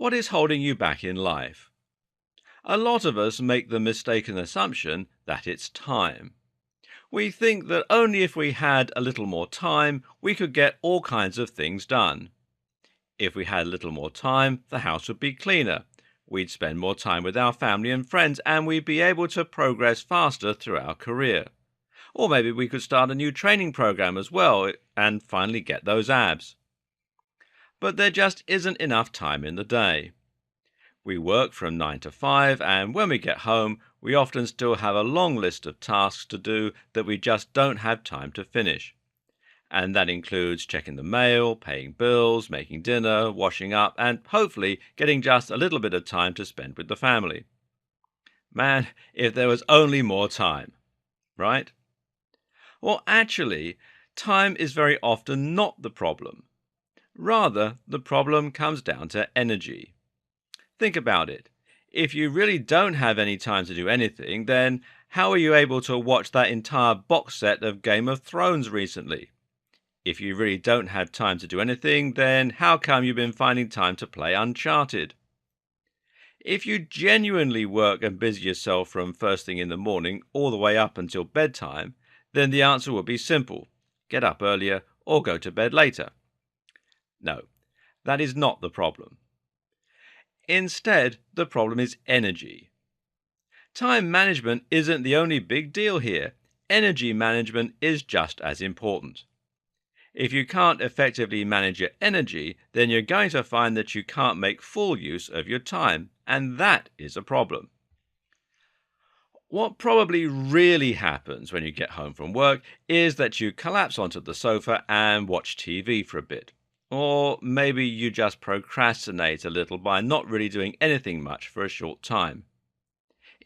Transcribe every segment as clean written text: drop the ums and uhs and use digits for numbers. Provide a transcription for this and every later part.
What is holding you back in life? A lot of us make the mistaken assumption that it's time. We think that only if we had a little more time, we could get all kinds of things done. If we had a little more time, the house would be cleaner. We'd spend more time with our family and friends, and we'd be able to progress faster through our career. Or maybe we could start a new training program as well and finally get those abs. But there just isn't enough time in the day. We work from 9 to 5, and when we get home, we often still have a long list of tasks to do that we just don't have time to finish. And that includes checking the mail, paying bills, making dinner, washing up, and hopefully getting just a little bit of time to spend with the family. Man, if there was only more time, right? Well, actually, time is very often not the problem. Rather, the problem comes down to energy. Think about it. If you really don't have any time to do anything, then how are you able to watch that entire box set of Game of Thrones recently? If you really don't have time to do anything, then how come you've been finding time to play Uncharted? If you genuinely work and busy yourself from first thing in the morning all the way up until bedtime, then the answer would be simple. Get up earlier or go to bed later. No, that is not the problem. Instead, the problem is energy. Time management isn't the only big deal here. Energy management is just as important. If you can't effectively manage your energy, then you're going to find that you can't make full use of your time, and that is a problem. What probably really happens when you get home from work is that you collapse onto the sofa and watch TV for a bit. Or maybe you just procrastinate a little by not really doing anything much for a short time.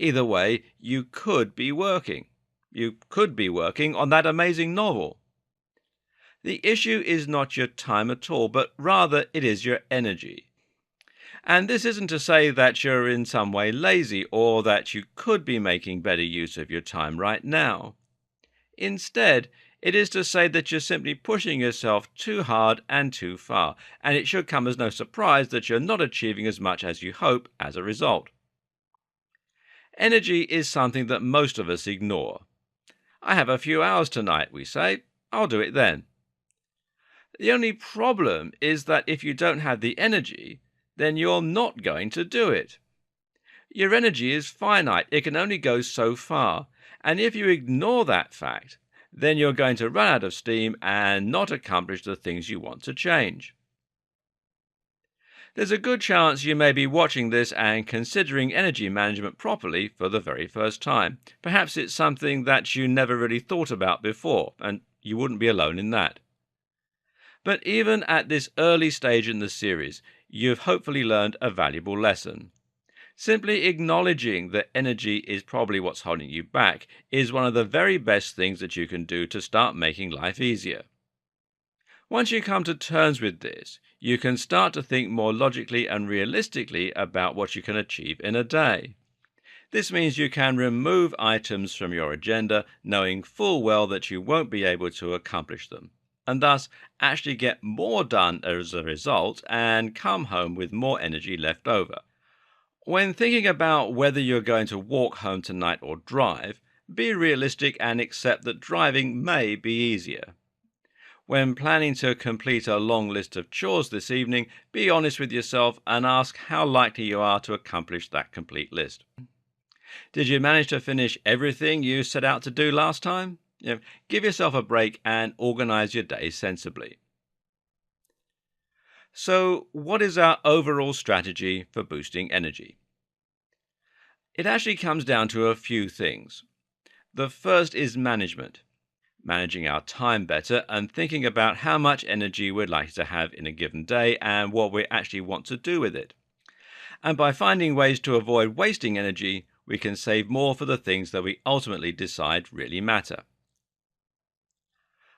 Either way, you could be working. You could be working on that amazing novel. The issue is not your time at all, but rather it is your energy. And this isn't to say that you're in some way lazy or that you could be making better use of your time right now. Instead, it is to say that you're simply pushing yourself too hard and too far, and it should come as no surprise that you're not achieving as much as you hope as a result. Energy is something that most of us ignore. I have a few hours tonight, we say. I'll do it then. The only problem is that if you don't have the energy, then you're not going to do it. Your energy is finite, it can only go so far, and if you ignore that fact, then you're going to run out of steam and not accomplish the things you want to change. There's a good chance you may be watching this and considering energy management properly for the very first time. Perhaps it's something that you never really thought about before, and you wouldn't be alone in that. But even at this early stage in the series, you've hopefully learned a valuable lesson. Simply acknowledging that energy is probably what's holding you back is one of the very best things that you can do to start making life easier. Once you come to terms with this, you can start to think more logically and realistically about what you can achieve in a day. This means you can remove items from your agenda knowing full well that you won't be able to accomplish them, and thus actually get more done as a result and come home with more energy left over. When thinking about whether you're going to walk home tonight or drive, be realistic and accept that driving may be easier. When planning to complete a long list of chores this evening, be honest with yourself and ask how likely you are to accomplish that complete list. Did you manage to finish everything you set out to do last time? Give yourself a break and organize your day sensibly. So, what is our overall strategy for boosting energy? It actually comes down to a few things. The first is management. Managing our time better and thinking about how much energy we'd like to have in a given day and what we actually want to do with it. And by finding ways to avoid wasting energy, we can save more for the things that we ultimately decide really matter.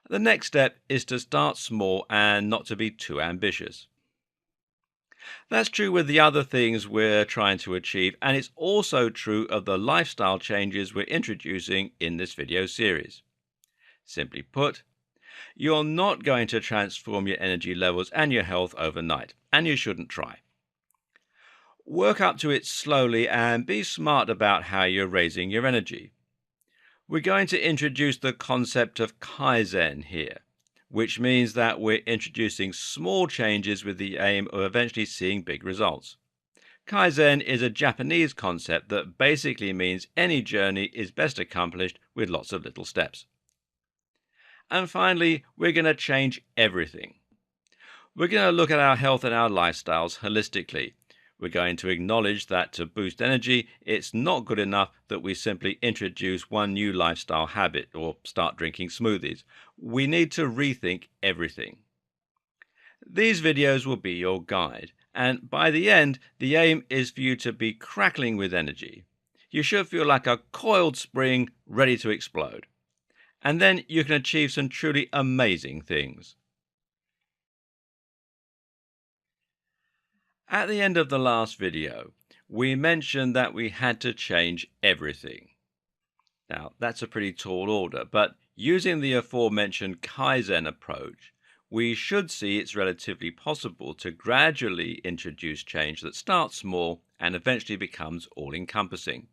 The next step is to start small and not to be too ambitious. That's true with the other things we're trying to achieve, and it's also true of the lifestyle changes we're introducing in this video series. Simply put, you're not going to transform your energy levels and your health overnight, and you shouldn't try. Work up to it slowly and be smart about how you're raising your energy. We're going to introduce the concept of Kaizen here, which means that we're introducing small changes with the aim of eventually seeing big results. Kaizen is a Japanese concept that basically means any journey is best accomplished with lots of little steps. And finally, we're going to change everything. We're going to look at our health and our lifestyles holistically. We're going to acknowledge that to boost energy, it's not good enough that we simply introduce one new lifestyle habit or start drinking smoothies. We need to rethink everything. These videos will be your guide, and by the end, the aim is for you to be crackling with energy. You should feel like a coiled spring ready to explode. And then you can achieve some truly amazing things. At the end of the last video, we mentioned that we had to change everything. Now, that's a pretty tall order, but using the aforementioned Kaizen approach, we should see it's relatively possible to gradually introduce change that starts small and eventually becomes all-encompassing.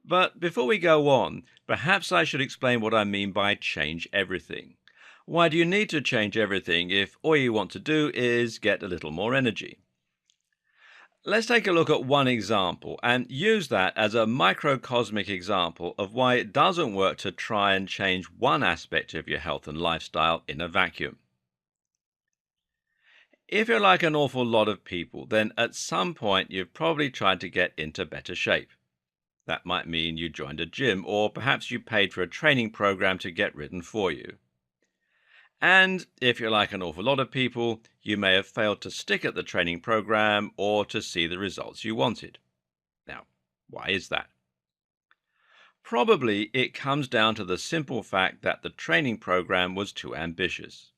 But before we go on, perhaps I should explain what I mean by change everything. Why do you need to change everything if all you want to do is get a little more energy? Let's take a look at one example and use that as a microcosmic example of why it doesn't work to try and change one aspect of your health and lifestyle in a vacuum. If you're like an awful lot of people, then at some point you've probably tried to get into better shape. That might mean you joined a gym, or perhaps you paid for a training program to get ridden for you. And if you're like an awful lot of people, you may have failed to stick at the training program or to see the results you wanted. Now, why is that? Probably it comes down to the simple fact that the training program was too ambitious.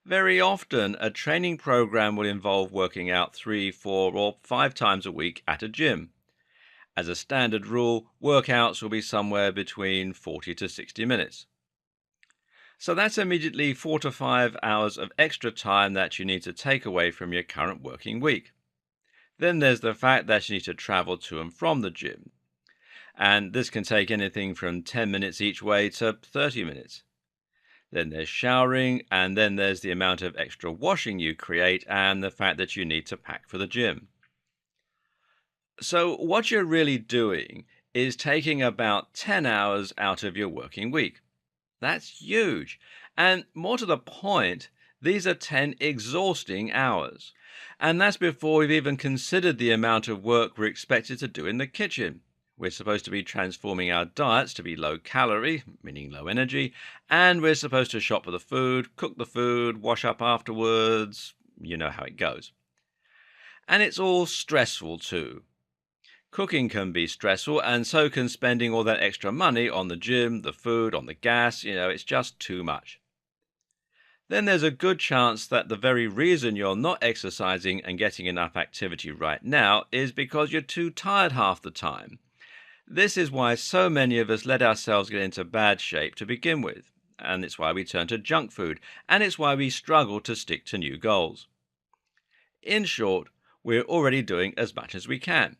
Very often, a training program will involve working out 3, 4, or 5 times a week at a gym. As a standard rule, workouts will be somewhere between 40 to 60 minutes. So that's immediately 4 to 5 hours of extra time that you need to take away from your current working week. Then there's the fact that you need to travel to and from the gym. And this can take anything from 10 minutes each way to 30 minutes. Then there's showering, and then there's the amount of extra washing you create and the fact that you need to pack for the gym. So what you're really doing is taking about 10 hours out of your working week. That's huge. And more to the point, these are 10 exhausting hours. And that's before we've even considered the amount of work we're expected to do in the kitchen. We're supposed to be transforming our diets to be low calorie, meaning low energy, and we're supposed to shop for the food, cook the food, wash up afterwards. You know how it goes. And it's all stressful too. Cooking can be stressful, and so can spending all that extra money on the gym, the food, on the gas. It's just too much. Then there's a good chance that the very reason you're not exercising and getting enough activity right now is because you're too tired half the time. This is why so many of us let ourselves get into bad shape to begin with, and it's why we turn to junk food, and it's why we struggle to stick to new goals. In short, we're already doing as much as we can.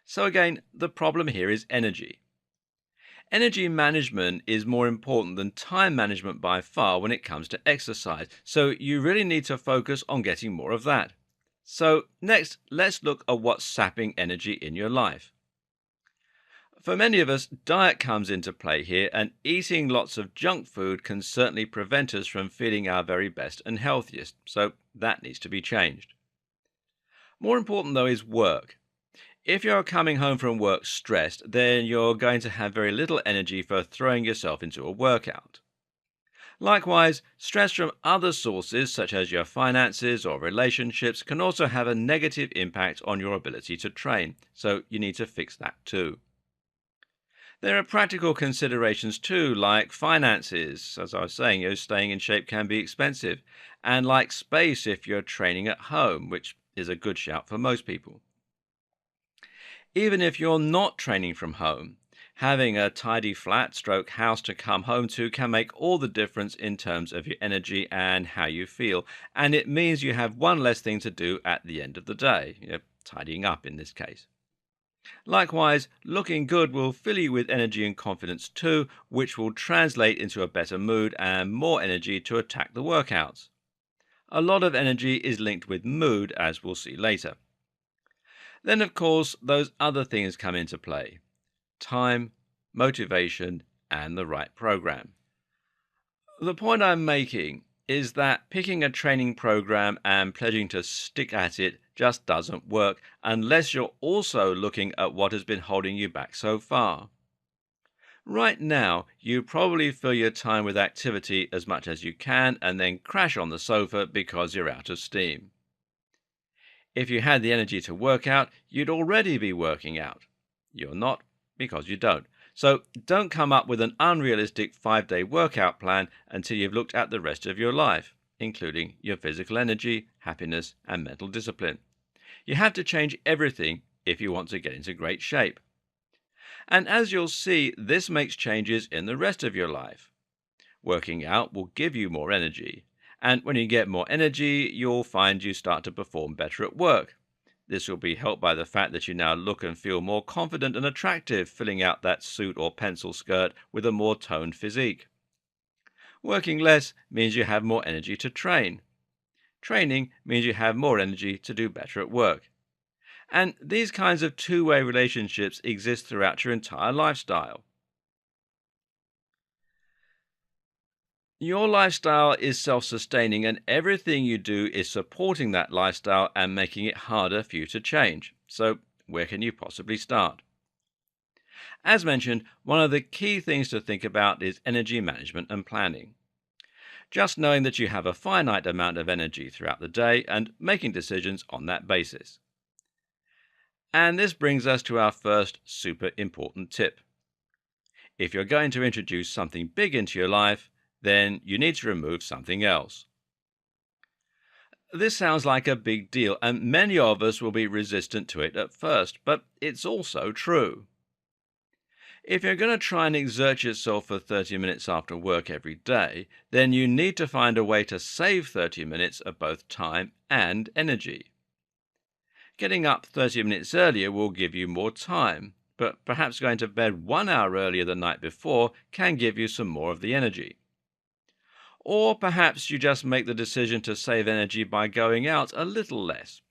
So again, the problem here is energy. Energy management is more important than time management by far when it comes to exercise, so you really need to focus on getting more of that. So next, let's look at what's sapping energy in your life. For many of us, diet comes into play here, and eating lots of junk food can certainly prevent us from feeling our very best and healthiest, so that needs to be changed. More important though is work. If you're coming home from work stressed, then you're going to have very little energy for throwing yourself into a workout. Likewise, stress from other sources, such as your finances or relationships, can also have a negative impact on your ability to train, so you need to fix that too. There are practical considerations too, like finances. As I was saying, staying in shape can be expensive, and like space if you're training at home, which is a good shout for most people. Even if you're not training from home, having a tidy flat stroke house to come home to can make all the difference in terms of your energy and how you feel. And it means you have one less thing to do at the end of the day. tidying up in this case. Likewise, looking good will fill you with energy and confidence too, which will translate into a better mood and more energy to attack the workouts. A lot of energy is linked with mood, as we'll see later. Then, of course, those other things come into play: time, motivation, and the right program. The point I'm making is that picking a training program and pledging to stick at it just doesn't work unless you're also looking at what has been holding you back so far. Right now, you probably fill your time with activity as much as you can and then crash on the sofa because you're out of steam. If you had the energy to work out, you'd already be working out. You're not, because you don't. So don't come up with an unrealistic 5-day workout plan until you've looked at the rest of your life, including your physical energy, happiness, and mental discipline. You have to change everything if you want to get into great shape. And as you'll see, this makes changes in the rest of your life. Working out will give you more energy. And when you get more energy, you'll find you start to perform better at work. This will be helped by the fact that you now look and feel more confident and attractive filling out that suit or pencil skirt with a more toned physique. Working less means you have more energy to train. Training means you have more energy to do better at work. And these kinds of two-way relationships exist throughout your entire lifestyle. Your lifestyle is self-sustaining, and everything you do is supporting that lifestyle and making it harder for you to change. So, where can you possibly start? As mentioned, one of the key things to think about is energy management and planning. Just knowing that you have a finite amount of energy throughout the day and making decisions on that basis. And this brings us to our first super important tip. If you're going to introduce something big into your life, then you need to remove something else. This sounds like a big deal, and many of us will be resistant to it at first, but it's also true. If you're going to try and exert yourself for 30 minutes after work every day, then you need to find a way to save 30 minutes of both time and energy. Getting up 30 minutes earlier will give you more time, but perhaps going to bed 1 hour earlier the night before can give you some more of the energy. Or perhaps you just make the decision to save energy by going out a little less.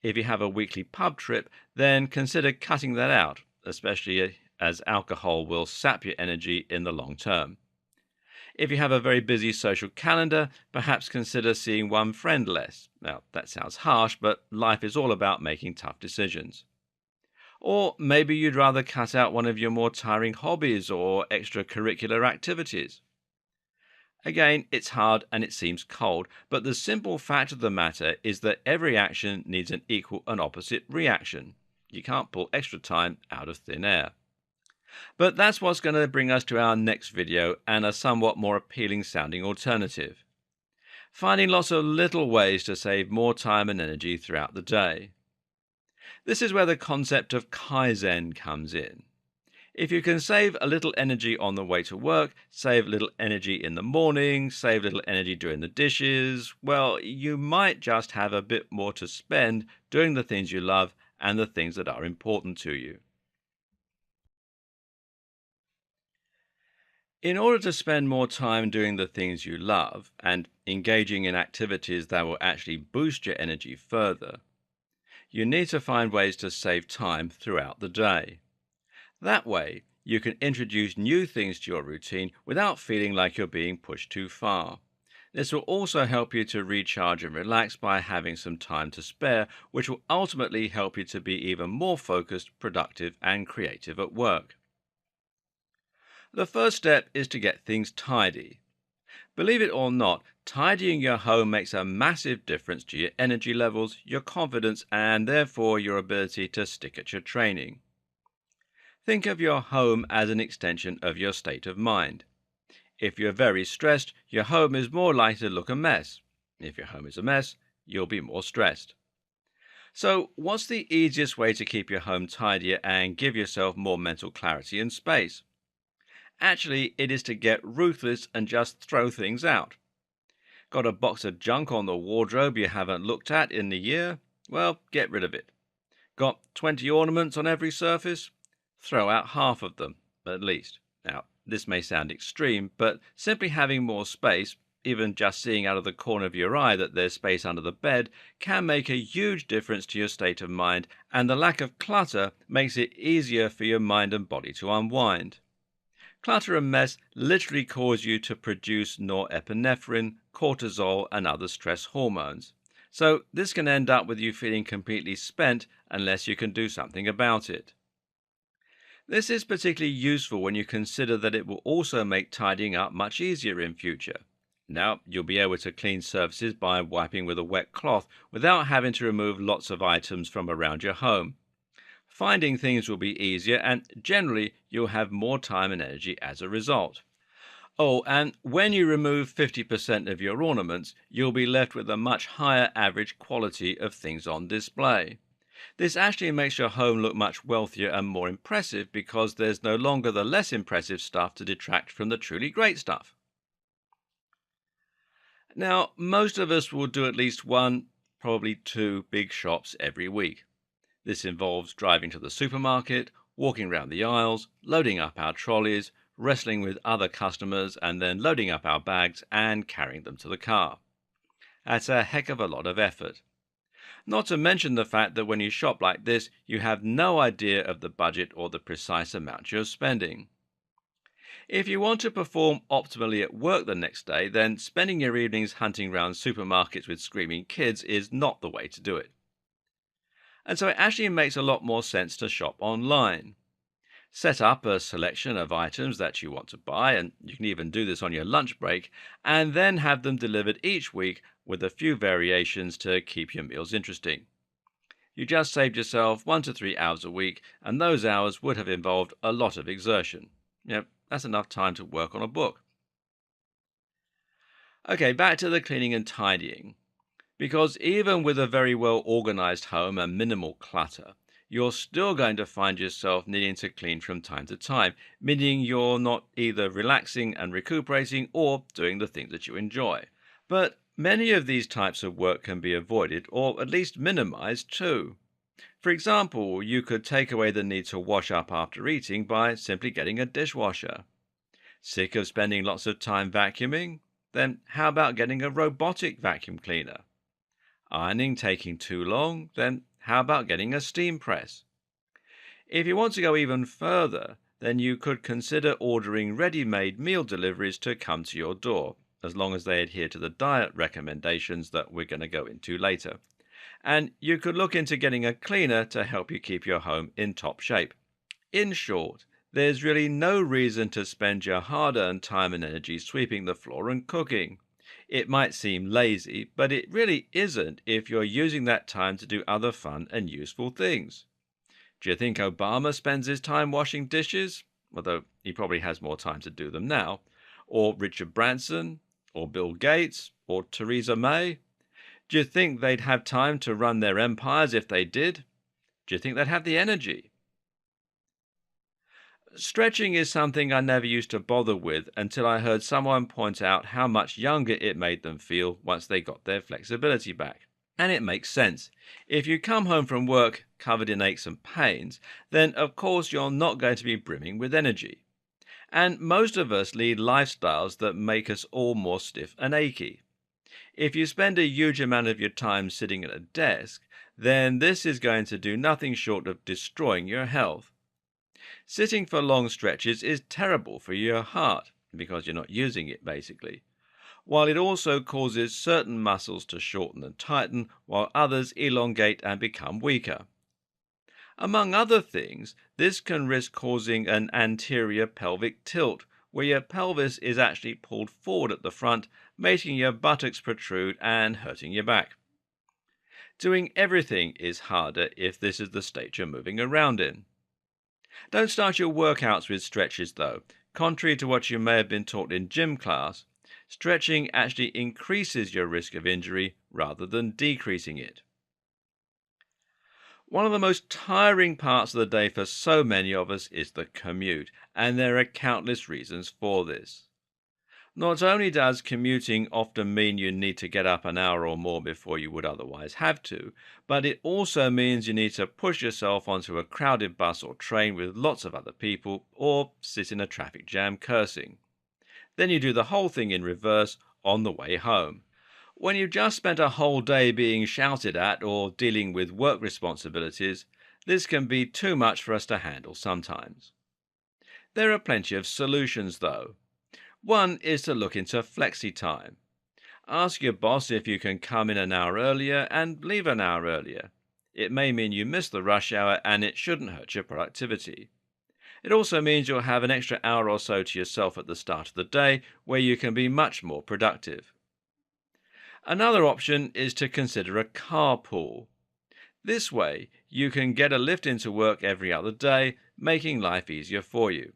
If you have a weekly pub trip, then consider cutting that out, especially as alcohol will sap your energy in the long term. If you have a very busy social calendar, perhaps consider seeing one friend less. Now, that sounds harsh, but life is all about making tough decisions. Or maybe you'd rather cut out one of your more tiring hobbies or extracurricular activities. Again, it's hard and it seems cold, but the simple fact of the matter is that every action needs an equal and opposite reaction. You can't pull extra time out of thin air. But that's what's going to bring us to our next video and a somewhat more appealing sounding alternative. Finding lots of little ways to save more time and energy throughout the day. This is where the concept of Kaizen comes in. If you can save a little energy on the way to work, save a little energy in the morning, save a little energy doing the dishes, well, you might just have a bit more to spend doing the things you love and the things that are important to you. In order to spend more time doing the things you love and engaging in activities that will actually boost your energy further, you need to find ways to save time throughout the day. That way, you can introduce new things to your routine without feeling like you're being pushed too far. This will also help you to recharge and relax by having some time to spare, which will ultimately help you to be even more focused, productive, and creative at work. The first step is to get things tidy. Believe it or not, tidying your home makes a massive difference to your energy levels, your confidence, and therefore your ability to stick at your training. Think of your home as an extension of your state of mind. If you're very stressed, your home is more likely to look a mess. If your home is a mess, you'll be more stressed. So, what's the easiest way to keep your home tidier and give yourself more mental clarity and space? Actually, it is to get ruthless and just throw things out. Got a box of junk on the wardrobe you haven't looked at in a year? Well, get rid of it. Got 20 ornaments on every surface? Throw out half of them, at least. Now, this may sound extreme, but simply having more space, even just seeing out of the corner of your eye that there's space under the bed, can make a huge difference to your state of mind, and the lack of clutter makes it easier for your mind and body to unwind. Clutter and mess literally cause you to produce norepinephrine, cortisol, and other stress hormones. So, this can end up with you feeling completely spent unless you can do something about it. This is particularly useful when you consider that it will also make tidying up much easier in future. Now, you'll be able to clean surfaces by wiping with a wet cloth without having to remove lots of items from around your home. Finding things will be easier, and generally, you'll have more time and energy as a result. Oh, and when you remove 50% of your ornaments, you'll be left with a much higher average quality of things on display. This actually makes your home look much wealthier and more impressive because there's no longer the less impressive stuff to detract from the truly great stuff. Now, most of us will do at least one, probably two big shops every week. This involves driving to the supermarket, walking around the aisles, loading up our trolleys, wrestling with other customers, and then loading up our bags and carrying them to the car. That's a heck of a lot of effort. Not to mention the fact that when you shop like this, you have no idea of the budget or the precise amount you're spending. If you want to perform optimally at work the next day, then spending your evenings hunting around supermarkets with screaming kids is not the way to do it. And so it actually makes a lot more sense to shop online. Set up a selection of items that you want to buy, and you can even do this on your lunch break, and then have them delivered each week with a few variations to keep your meals interesting. You just saved yourself 1 to 3 hours a week, and those hours would have involved a lot of exertion. That's enough time to work on a book. Okay, back to the cleaning and tidying. Because even with a very well organized home and minimal clutter, you're still going to find yourself needing to clean from time to time, meaning you're not either relaxing and recuperating or doing the things that you enjoy. But many of these types of work can be avoided or at least minimized too. For example, you could take away the need to wash up after eating by simply getting a dishwasher. Sick of spending lots of time vacuuming? Then how about getting a robotic vacuum cleaner? Ironing taking too long? Then how about getting a steam press? If you want to go even further, then you could consider ordering ready-made meal deliveries to come to your door, as long as they adhere to the diet recommendations that we're going to go into later. And you could look into getting a cleaner to help you keep your home in top shape. In short, there's really no reason to spend your hard-earned time and energy sweeping the floor and cooking. It might seem lazy, but it really isn't if you're using that time to do other fun and useful things. Do you think Obama spends his time washing dishes? Although he probably has more time to do them now. Or Richard Branson? Or Bill Gates? Or Theresa May? Do you think they'd have time to run their empires if they did? Do you think they'd have the energy? Stretching is something I never used to bother with until I heard someone point out how much younger it made them feel once they got their flexibility back. And it makes sense. If you come home from work covered in aches and pains, then of course you're not going to be brimming with energy. And most of us lead lifestyles that make us all more stiff and achy. If you spend a huge amount of your time sitting at a desk, then this is going to do nothing short of destroying your health. Sitting for long stretches is terrible for your heart, because you're not using it basically, while it also causes certain muscles to shorten and tighten, while others elongate and become weaker. Among other things, this can risk causing an anterior pelvic tilt, where your pelvis is actually pulled forward at the front, making your buttocks protrude and hurting your back. Doing everything is harder if this is the state you're moving around in. Don't start your workouts with stretches though. Contrary to what you may have been taught in gym class, stretching actually increases your risk of injury rather than decreasing it. One of the most tiring parts of the day for so many of us is the commute, and there are countless reasons for this. Not only does commuting often mean you need to get up an hour or more before you would otherwise have to, but it also means you need to push yourself onto a crowded bus or train with lots of other people or sit in a traffic jam cursing. Then you do the whole thing in reverse on the way home. When you've just spent a whole day being shouted at or dealing with work responsibilities, this can be too much for us to handle sometimes. There are plenty of solutions though. One is to look into flexi time. Ask your boss if you can come in an hour earlier and leave an hour earlier. It may mean you miss the rush hour and it shouldn't hurt your productivity. It also means you'll have an extra hour or so to yourself at the start of the day where you can be much more productive. Another option is to consider a carpool. This way, you can get a lift into work every other day, making life easier for you.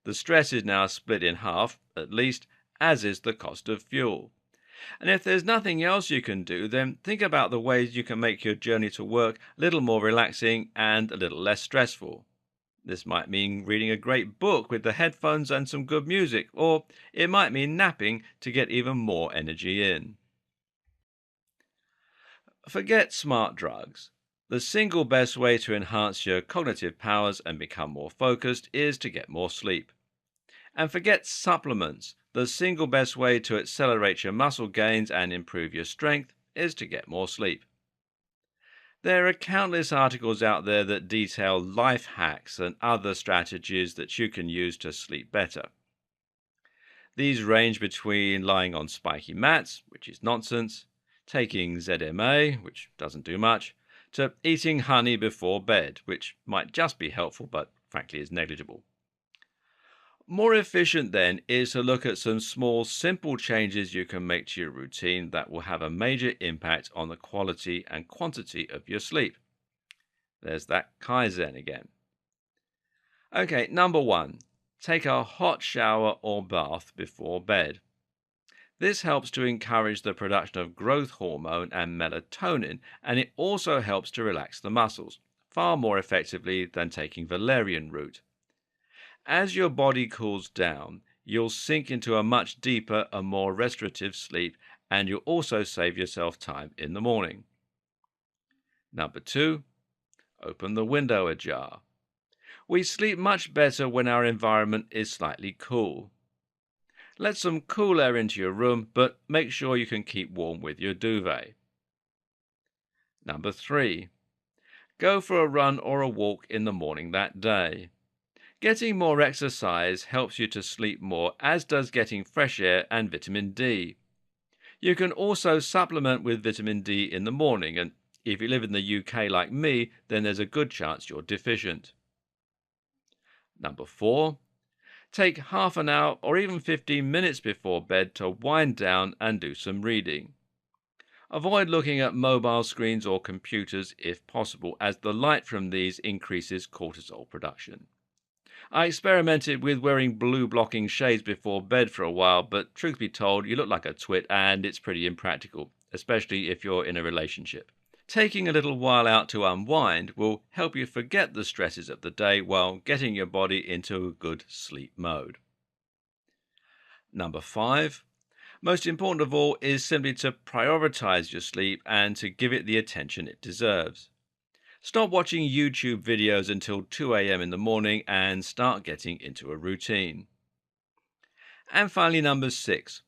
The stress is now split in half, at least, as is the cost of fuel. And if there's nothing else you can do, then think about the ways you can make your journey to work a little more relaxing and a little less stressful. This might mean reading a great book with the headphones and some good music, or it might mean napping to get even more energy in. Forget smart drugs. The single best way to enhance your cognitive powers and become more focused is to get more sleep. And forget supplements. The single best way to accelerate your muscle gains and improve your strength is to get more sleep. There are countless articles out there that detail life hacks and other strategies that you can use to sleep better. These range between lying on spiky mats, which is nonsense, taking ZMA, which doesn't do much, to eating honey before bed, which might just be helpful but frankly is negligible. More efficient then is to look at some small, simple changes you can make to your routine that will have a major impact on the quality and quantity of your sleep. There's that Kaizen again. Okay, number one, take a hot shower or bath before bed. This helps to encourage the production of growth hormone and melatonin, and it also helps to relax the muscles, far more effectively than taking valerian root. As your body cools down, you'll sink into a much deeper and more restorative sleep, and you'll also save yourself time in the morning. Number two, open the window ajar. We sleep much better when our environment is slightly cool. Let some cool air into your room, but make sure you can keep warm with your duvet. Number three, go for a run or a walk in the morning that day. Getting more exercise helps you to sleep more, as does getting fresh air and vitamin D. You can also supplement with vitamin D in the morning, and if you live in the UK like me, then there's a good chance you're deficient. Number four, take half an hour or even 15 minutes before bed to wind down and do some reading. Avoid looking at mobile screens or computers if possible, as the light from these increases cortisol production. I experimented with wearing blue blocking shades before bed for a while, but truth be told, you look like a twit and it's pretty impractical, especially if you're in a relationship. Taking a little while out to unwind will help you forget the stresses of the day while getting your body into a good sleep mode. Number five, most important of all, is simply to prioritize your sleep and to give it the attention it deserves. Stop watching YouTube videos until 2 a.m. in the morning and start getting into a routine. And finally, number six.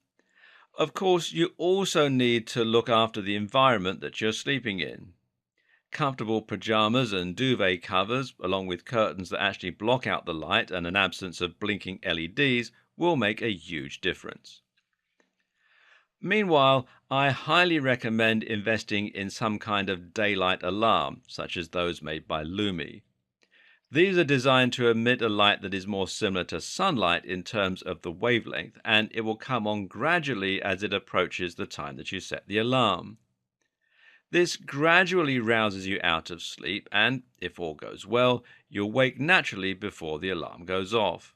Of course, you also need to look after the environment that you're sleeping in. Comfortable pajamas and duvet covers, along with curtains that actually block out the light and an absence of blinking LEDs, will make a huge difference. Meanwhile, I highly recommend investing in some kind of daylight alarm, such as those made by Lumi. These are designed to emit a light that is more similar to sunlight in terms of the wavelength, and it will come on gradually as it approaches the time that you set the alarm. This gradually rouses you out of sleep, and, if all goes well, you'll wake naturally before the alarm goes off.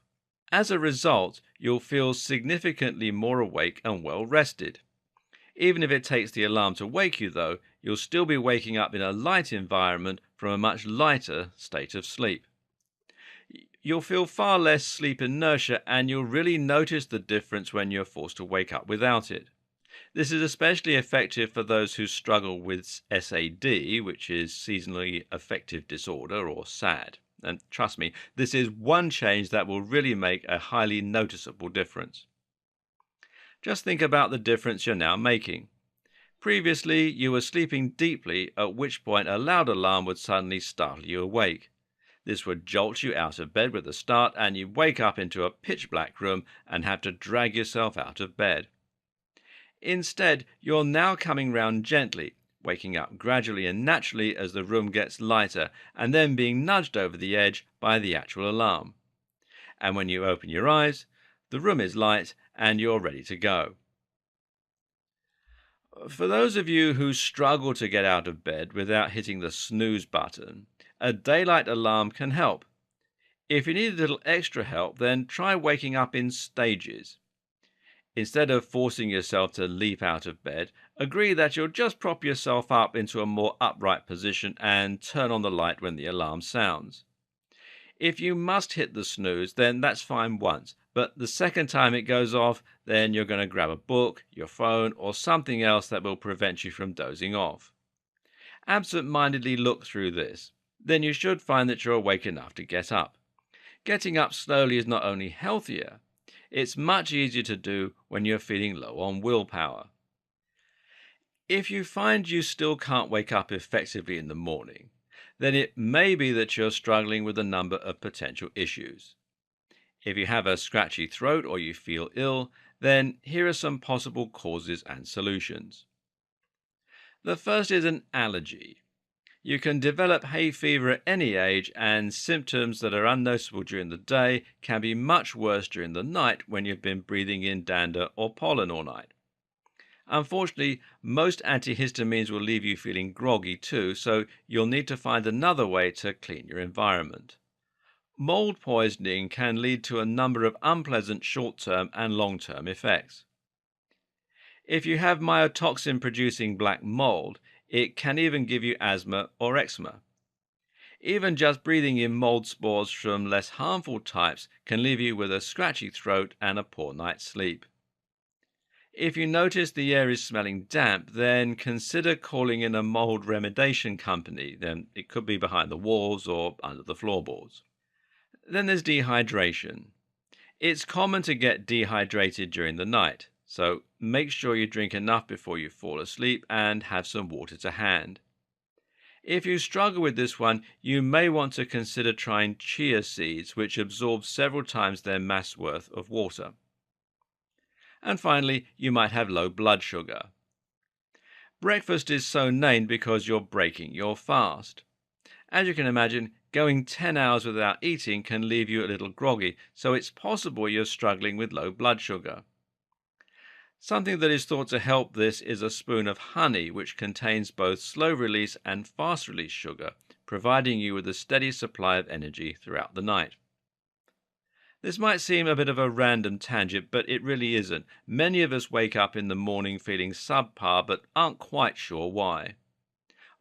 As a result, you'll feel significantly more awake and well rested. Even if it takes the alarm to wake you, though, you'll still be waking up in a light environment from a much lighter state of sleep. You'll feel far less sleep inertia and you'll really notice the difference when you're forced to wake up without it. This is especially effective for those who struggle with SAD, which is seasonally affective disorder, or SAD. And trust me, this is one change that will really make a highly noticeable difference. Just think about the difference you're now making. Previously, you were sleeping deeply, at which point a loud alarm would suddenly startle you awake. This would jolt you out of bed with a start, and you'd wake up into a pitch black room and have to drag yourself out of bed. Instead, you're now coming round gently, waking up gradually and naturally as the room gets lighter, and then being nudged over the edge by the actual alarm. And when you open your eyes, the room is light and you're ready to go. For those of you who struggle to get out of bed without hitting the snooze button, a daylight alarm can help. If you need a little extra help, then try waking up in stages. Instead of forcing yourself to leap out of bed, agree that you'll just prop yourself up into a more upright position and turn on the light when the alarm sounds. If you must hit the snooze, then that's fine once, but the second time it goes off, then you're going to grab a book, your phone, or something else that will prevent you from dozing off. Absent-mindedly look through this. Then you should find that you're awake enough to get up. Getting up slowly is not only healthier, it's much easier to do when you're feeling low on willpower. If you find you still can't wake up effectively in the morning, then it may be that you're struggling with a number of potential issues. If you have a scratchy throat or you feel ill, then here are some possible causes and solutions. The first is an allergy. You can develop hay fever at any age, and symptoms that are unnoticeable during the day can be much worse during the night when you've been breathing in dander or pollen all night. Unfortunately, most antihistamines will leave you feeling groggy too, so you'll need to find another way to clean your environment. Mold poisoning can lead to a number of unpleasant short-term and long-term effects. If you have mycotoxin-producing black mold, it can even give you asthma or eczema. Even just breathing in mold spores from less harmful types can leave you with a scratchy throat and a poor night's sleep. If you notice the air is smelling damp, then consider calling in a mold remediation company. Then it could be behind the walls or under the floorboards. Then there's dehydration. It's common to get dehydrated during the night, so make sure you drink enough before you fall asleep and have some water to hand. If you struggle with this one, you may want to consider trying chia seeds, which absorb several times their mass worth of water. And finally, you might have low blood sugar. Breakfast is so named because you're breaking your fast. As you can imagine, going 10 hours without eating can leave you a little groggy, so it's possible you're struggling with low blood sugar. Something that is thought to help this is a spoon of honey, which contains both slow-release and fast-release sugar, providing you with a steady supply of energy throughout the night. This might seem a bit of a random tangent, but it really isn't. Many of us wake up in the morning feeling subpar, but aren't quite sure why.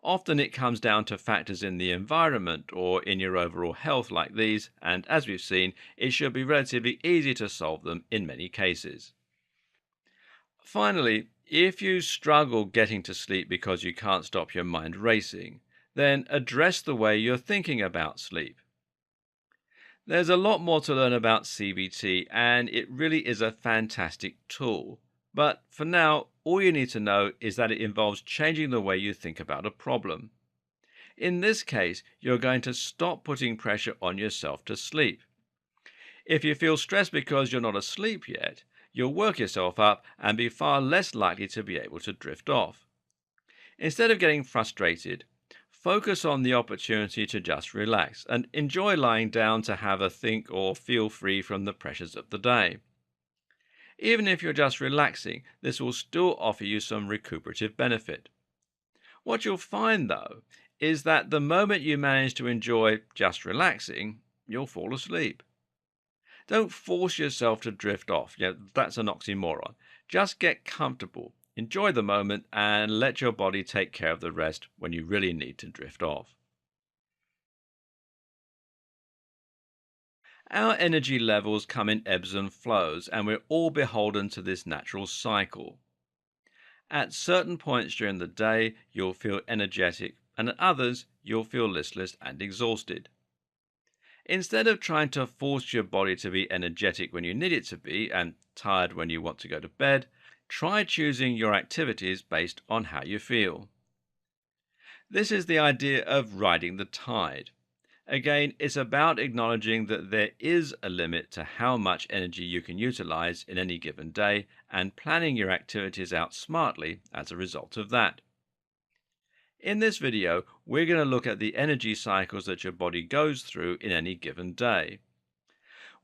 Often it comes down to factors in the environment or in your overall health like these, and as we've seen, it should be relatively easy to solve them in many cases. Finally, if you struggle getting to sleep because you can't stop your mind racing, then address the way you're thinking about sleep. There's a lot more to learn about CBT, and it really is a fantastic tool. But for now, all you need to know is that it involves changing the way you think about a problem. In this case, you're going to stop putting pressure on yourself to sleep. If you feel stressed because you're not asleep yet, you'll work yourself up and be far less likely to be able to drift off. Instead of getting frustrated, focus on the opportunity to just relax and enjoy lying down to have a think or feel free from the pressures of the day. Even if you're just relaxing, this will still offer you some recuperative benefit. What you'll find, though, is that the moment you manage to enjoy just relaxing, you'll fall asleep. Don't force yourself to drift off. That's an oxymoron. Just get comfortable, enjoy the moment, and let your body take care of the rest when you really need to drift off. Our energy levels come in ebbs and flows, and we're all beholden to this natural cycle. At certain points during the day, you'll feel energetic, and at others, you'll feel listless and exhausted. Instead of trying to force your body to be energetic when you need it to be and tired when you want to go to bed, try choosing your activities based on how you feel. This is the idea of riding the tide. Again, it's about acknowledging that there is a limit to how much energy you can utilize in any given day and planning your activities out smartly as a result of that. In this video, we're going to look at the energy cycles that your body goes through in any given day.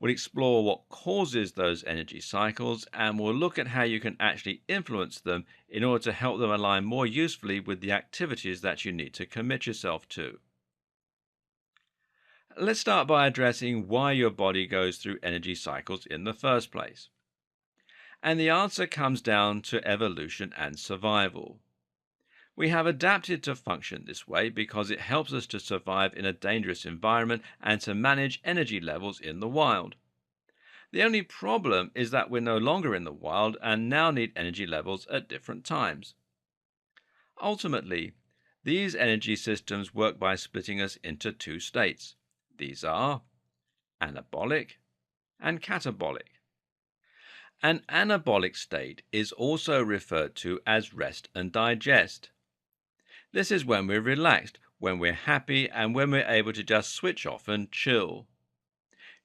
We'll explore what causes those energy cycles, and we'll look at how you can actually influence them in order to help them align more usefully with the activities that you need to commit yourself to. Let's start by addressing why your body goes through energy cycles in the first place. And the answer comes down to evolution and survival. We have adapted to function this way because it helps us to survive in a dangerous environment and to manage energy levels in the wild. The only problem is that we're no longer in the wild and now need energy levels at different times. Ultimately, these energy systems work by splitting us into two states. These are anabolic and catabolic. An anabolic state is also referred to as rest and digest. This is when we're relaxed, when we're happy, and when we're able to just switch off and chill.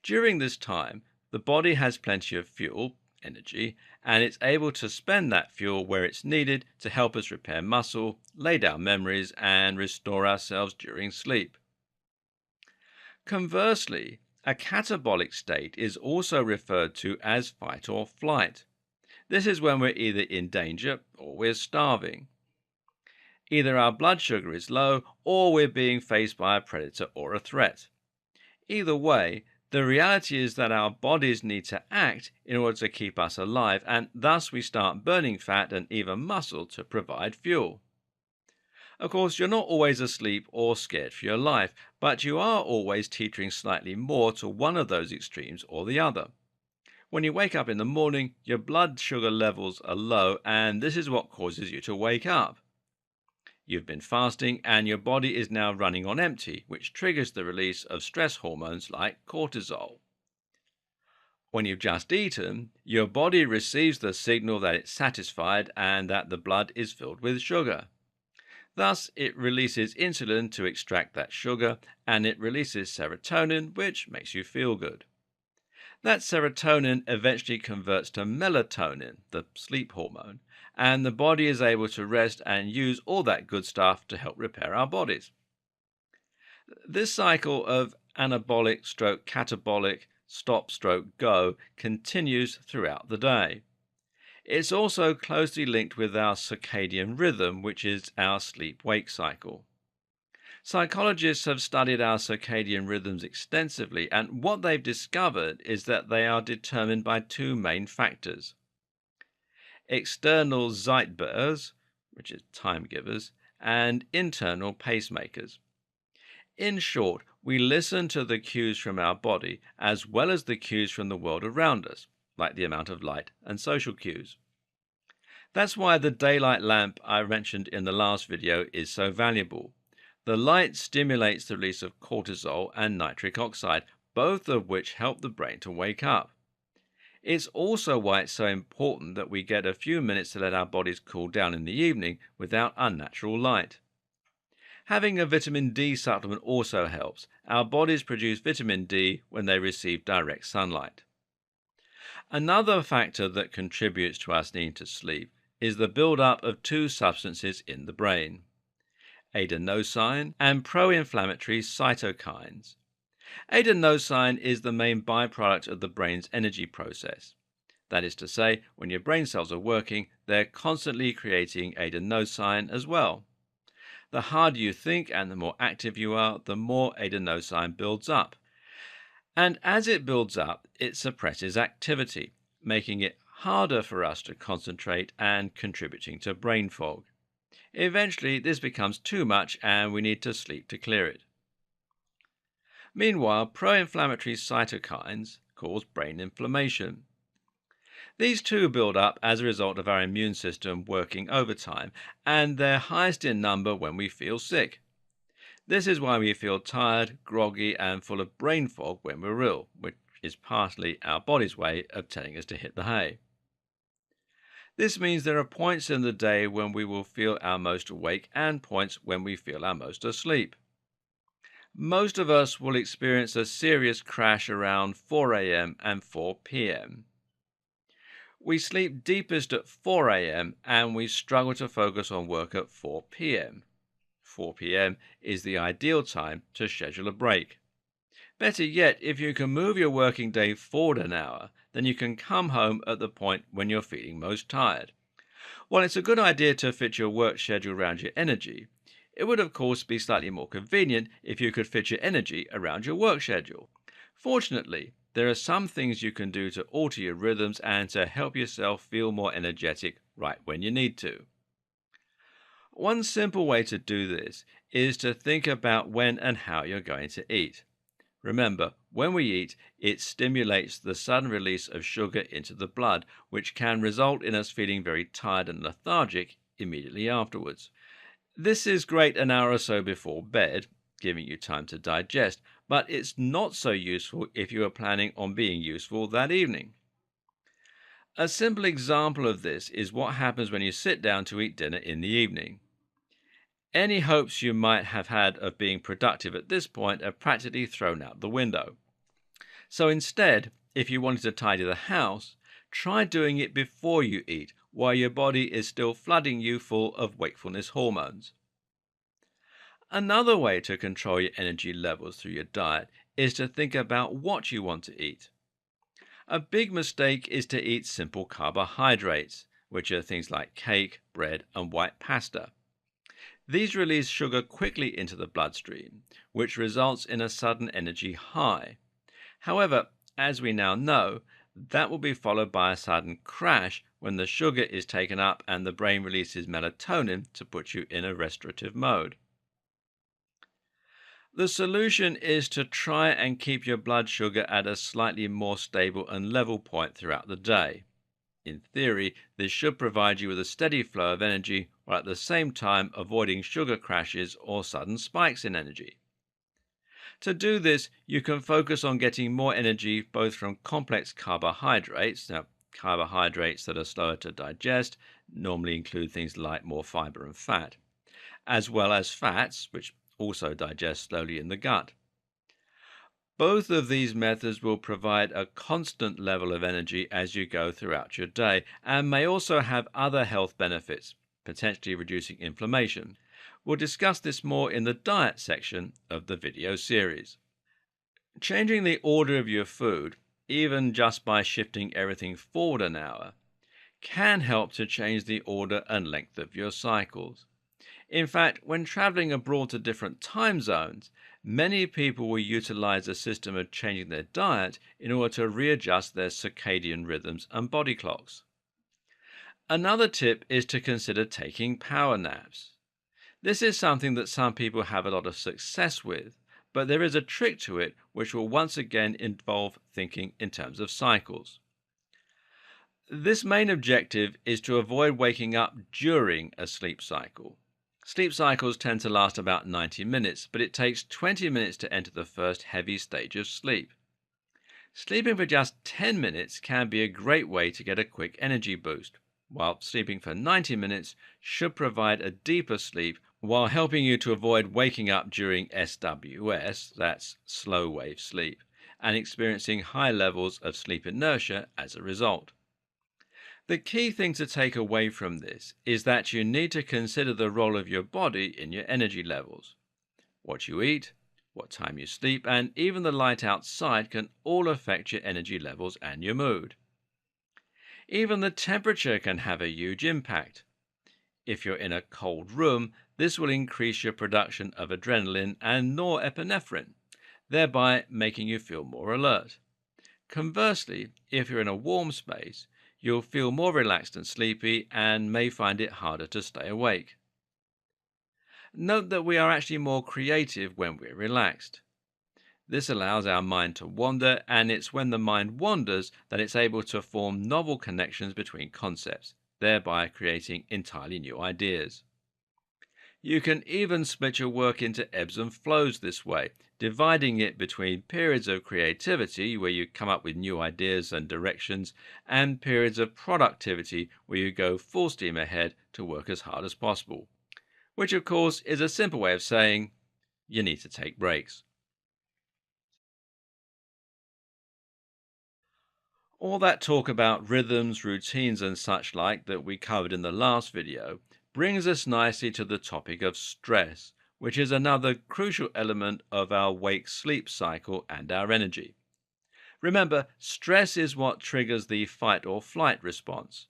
During this time, the body has plenty of fuel, energy, and it's able to spend that fuel where it's needed to help us repair muscle, lay down memories, and restore ourselves during sleep. Conversely, a catabolic state is also referred to as fight or flight. This is when we're either in danger or we're starving. Either our blood sugar is low or we're being faced by a predator or a threat. Either way, the reality is that our bodies need to act in order to keep us alive, and thus we start burning fat and even muscle to provide fuel. Of course, you're not always asleep or scared for your life, but you are always teetering slightly more to one of those extremes or the other. When you wake up in the morning, your blood sugar levels are low, and this is what causes you to wake up. You've been fasting and your body is now running on empty, which triggers the release of stress hormones like cortisol. When you've just eaten, your body receives the signal that it's satisfied and that the blood is filled with sugar. Thus, it releases insulin to extract that sugar, and it releases serotonin, which makes you feel good. That serotonin eventually converts to melatonin, the sleep hormone, and the body is able to rest and use all that good stuff to help repair our bodies. This cycle of anabolic stroke catabolic stop stroke go continues throughout the day. It's also closely linked with our circadian rhythm, which is our sleep-wake cycle. Psychologists have studied our circadian rhythms extensively, and what they've discovered is that they are determined by two main factors: external Zeitgebers, which is time givers, and internal pacemakers. In short, we listen to the cues from our body as well as the cues from the world around us, like the amount of light and social cues. That's why the daylight lamp I mentioned in the last video is so valuable. The light stimulates the release of cortisol and nitric oxide, both of which help the brain to wake up. It's also why it's so important that we get a few minutes to let our bodies cool down in the evening without unnatural light. Having a vitamin D supplement also helps. Our bodies produce vitamin D when they receive direct sunlight. Another factor that contributes to us needing to sleep is the build-up of two substances in the brain: adenosine and pro-inflammatory cytokines. Adenosine is the main byproduct of the brain's energy process. That is to say, when your brain cells are working, they're constantly creating adenosine as well. The harder you think and the more active you are, the more adenosine builds up. And as it builds up, it suppresses activity, making it harder for us to concentrate and contributing to brain fog. Eventually, this becomes too much and we need to sleep to clear it. Meanwhile, pro-inflammatory cytokines cause brain inflammation. These two build up as a result of our immune system working overtime, and they're highest in number when we feel sick. This is why we feel tired, groggy, and full of brain fog when we're ill, which is partly our body's way of telling us to hit the hay. This means there are points in the day when we will feel our most awake and points when we feel our most asleep. Most of us will experience a serious crash around 4 a.m. and 4 p.m. We sleep deepest at 4 a.m. and we struggle to focus on work at 4 p.m. 4 p.m. is the ideal time to schedule a break. Better yet, if you can move your working day forward an hour, then you can come home at the point when you're feeling most tired. While it's a good idea to fit your work schedule around your energy, it would of course be slightly more convenient if you could fit your energy around your work schedule. Fortunately, there are some things you can do to alter your rhythms and to help yourself feel more energetic right when you need to. One simple way to do this is to think about when and how you're going to eat. Remember, when we eat, it stimulates the sudden release of sugar into the blood, which can result in us feeling very tired and lethargic immediately afterwards. This is great an hour or so before bed, giving you time to digest, but it's not so useful if you are planning on being useful that evening. A simple example of this is what happens when you sit down to eat dinner in the evening. Any hopes you might have had of being productive at this point are practically thrown out the window. So instead, if you wanted to tidy the house, try doing it before you eat, while your body is still flooding you full of wakefulness hormones. Another way to control your energy levels through your diet is to think about what you want to eat. A big mistake is to eat simple carbohydrates, which are things like cake, bread, and white pasta. These release sugar quickly into the bloodstream, which results in a sudden energy high. However, as we now know, that will be followed by a sudden crash when the sugar is taken up and the brain releases melatonin to put you in a restorative mode. The solution is to try and keep your blood sugar at a slightly more stable and level point throughout the day. In theory, this should provide you with a steady flow of energy while at the same time avoiding sugar crashes or sudden spikes in energy. To do this, you can focus on getting more energy both from complex carbohydrates. Now, carbohydrates that are slower to digest normally include things like more fiber and fat, as well as fats, which also digest slowly in the gut. Both of these methods will provide a constant level of energy as you go throughout your day and may also have other health benefits, potentially reducing inflammation. We'll discuss this more in the diet section of the video series. Changing the order of your food, even just by shifting everything forward an hour, can help to change the order and length of your cycles. In fact, when traveling abroad to different time zones, many people will utilize a system of changing their diet in order to readjust their circadian rhythms and body clocks. Another tip is to consider taking power naps. This is something that some people have a lot of success with, but there is a trick to it which will once again involve thinking in terms of cycles. This main objective is to avoid waking up during a sleep cycle. Sleep cycles tend to last about 90 minutes, but it takes 20 minutes to enter the first heavy stage of sleep. Sleeping for just 10 minutes can be a great way to get a quick energy boost, while sleeping for 90 minutes should provide a deeper sleep while helping you to avoid waking up during SWS, that's slow wave sleep, and experiencing high levels of sleep inertia as a result. The key thing to take away from this is that you need to consider the role of your body in your energy levels. What you eat, what time you sleep, and even the light outside can all affect your energy levels and your mood. Even the temperature can have a huge impact. If you're in a cold room, this will increase your production of adrenaline and norepinephrine, thereby making you feel more alert. Conversely, if you're in a warm space, you'll feel more relaxed and sleepy and may find it harder to stay awake. Note that we are actually more creative when we're relaxed. This allows our mind to wander, and it's when the mind wanders that it's able to form novel connections between concepts, thereby creating entirely new ideas. You can even split your work into ebbs and flows this way, dividing it between periods of creativity where you come up with new ideas and directions, and periods of productivity where you go full steam ahead to work as hard as possible. Which, of course, is a simple way of saying you need to take breaks. All that talk about rhythms, routines, and such like that we covered in the last video brings us nicely to the topic of stress, which is another crucial element of our wake sleep cycle and our energy. Remember, stress is what triggers the fight or flight response.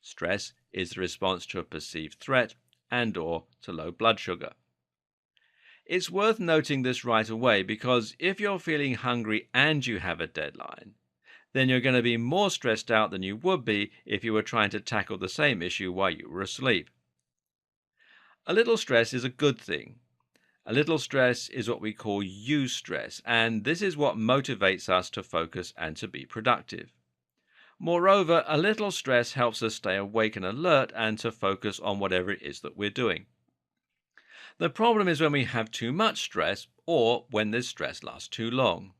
Stress is the response to a perceived threat and or to low blood sugar. It's worth noting this right away because if you're feeling hungry and you have a deadline, then you're going to be more stressed out than you would be if you were trying to tackle the same issue while you were asleep. A little stress is a good thing. A little stress is what we call eustress, and this is what motivates us to focus and to be productive. Moreover, a little stress helps us stay awake and alert and to focus on whatever it is that we're doing. The problem is when we have too much stress or when this stress lasts too long.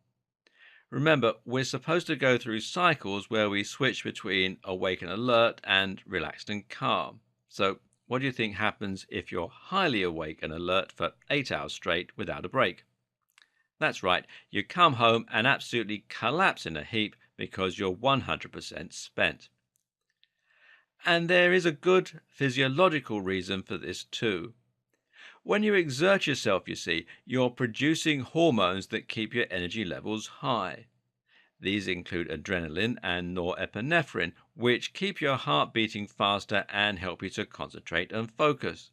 Remember, we're supposed to go through cycles where we switch between awake and alert and relaxed and calm. So, what do you think happens if you're highly awake and alert for 8 hours straight without a break? That's right, you come home and absolutely collapse in a heap because you're 100% spent. And there is a good physiological reason for this too. When you exert yourself, you see, you're producing hormones that keep your energy levels high. These include adrenaline and norepinephrine, which keep your heart beating faster and help you to concentrate and focus.